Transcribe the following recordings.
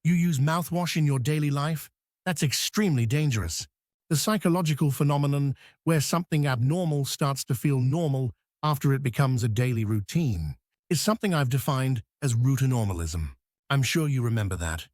You use mouthwash in your daily life? That's extremely dangerous. The psychological phenomenon where something abnormal starts to feel normal after it becomes a daily routine is something I've defined as routinormalism. I'm sure you remember that.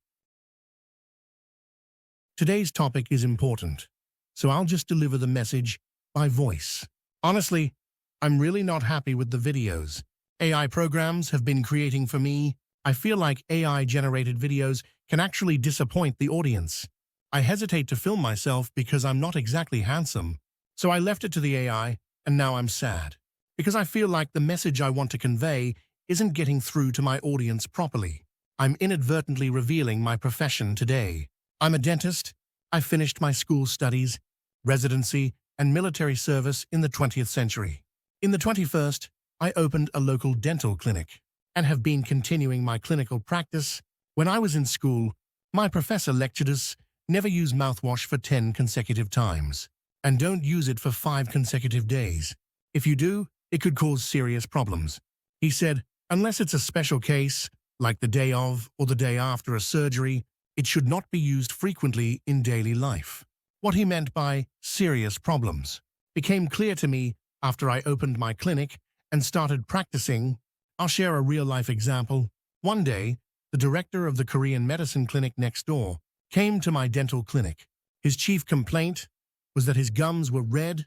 Today's topic is important, so I'll just deliver the message by voice. Honestly, I'm really not happy with the videos AI programs have been creating for me. I feel like AI-generated videos can actually disappoint the audience. I hesitate to film myself because I'm not exactly handsome, so I left it to the AI, and now I'm sad. Because I feel like the message I want to convey isn't getting through to my audience properly. I'm inadvertently revealing my profession today. I'm a dentist. I finished my school studies, residency, and military service in the 20th century. In the 21st, I opened a local dental clinic and have been continuing my clinical practice. When I was in school, my professor lectured us, never use mouthwash for 10 consecutive times, and don't use it for 5 consecutive days. If you do, it could cause serious problems. He said, unless it's a special case, like the day of or the day after a surgery, it should not be used frequently in daily life. What he meant by serious problems became clear to me after I opened my clinic and started practicing. I'll share a real-life example. One day, the director of the Korean medicine clinic next door came to my dental clinic. His chief complaint was that his gums were red,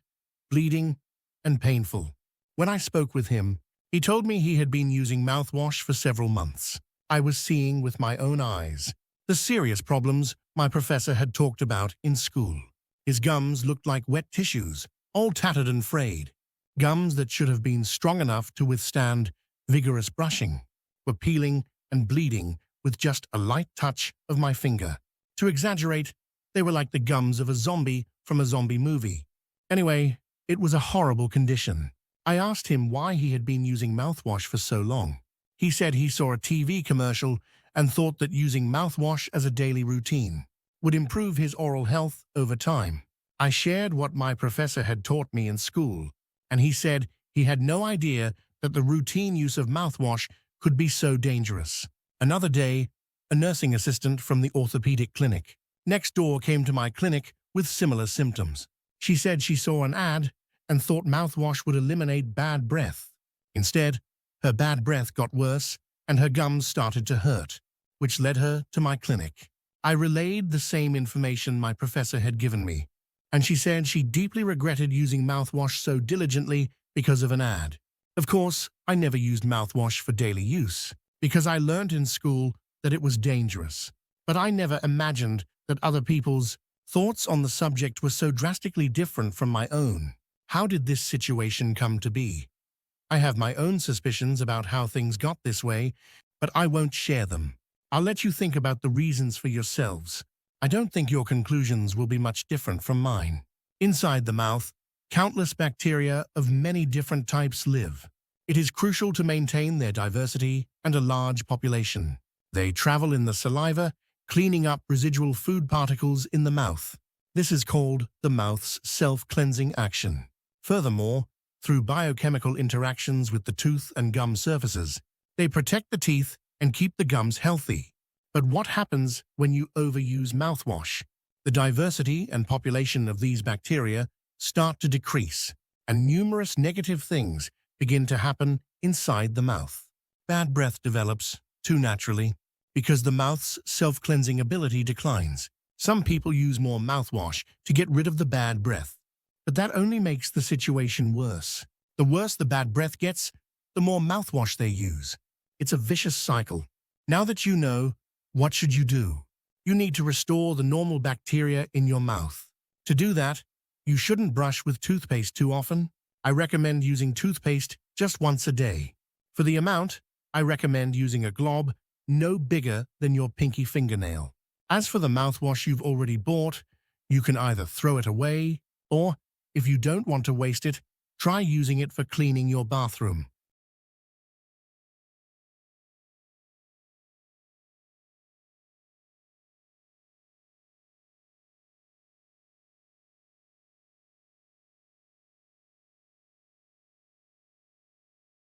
bleeding, and painful. When I spoke with him, he told me he had been using mouthwash for several months. I was seeing with my own eyes the serious problems my professor had talked about in school. His gums looked like wet tissues, all tattered and frayed. Gums that should have been strong enough to withstand vigorous brushing were peeling and bleeding with just a light touch of my finger. To exaggerate, they were like the gums of a zombie from a zombie movie. Anyway, it was a horrible condition. I asked him why he had been using mouthwash for so long. He said he saw a TV commercial and thought that using mouthwash as a daily routine would improve his oral health over time. I shared what my professor had taught me in school, and he said he had no idea that the routine use of mouthwash could be so dangerous. Another day, a nursing assistant from the orthopedic clinic next door came to my clinic with similar symptoms. She said she saw an ad and thought mouthwash would eliminate bad breath. Instead, her bad breath got worse and her gums started to hurt, which led her to my clinic. I relayed the same information my professor had given me, and she said she deeply regretted using mouthwash so diligently because of an ad. Of course, I never used mouthwash for daily use, because I learned in school that it was dangerous. But I never imagined that other people's thoughts on the subject were so drastically different from my own. How did this situation come to be? I have my own suspicions about how things got this way, but I won't share them. I'll let you think about the reasons for yourselves. I don't think your conclusions will be much different from mine. Inside the mouth, countless bacteria of many different types live. It is crucial to maintain their diversity and a large population. They travel in the saliva, cleaning up residual food particles in the mouth. This is called the mouth's self-cleansing action. Furthermore, through biochemical interactions with the tooth and gum surfaces, they protect the teeth and keep the gums healthy. But what happens when you overuse mouthwash? The diversity and population of these bacteria start to decrease, and numerous negative things begin to happen inside the mouth. Bad breath develops, too naturally, because the mouth's self-cleansing ability declines. Some people use more mouthwash to get rid of the bad breath, but that only makes the situation worse. The worse the bad breath gets, the more mouthwash they use. It's a vicious cycle. Now that you know, what should you do? You need to restore the normal bacteria in your mouth. To do that, you shouldn't brush with toothpaste too often. I recommend using toothpaste just once a day. For the amount, I recommend using a glob no bigger than your pinky fingernail. As for the mouthwash you've already bought, you can either throw it away or, if you don't want to waste it, try using it for cleaning your bathroom.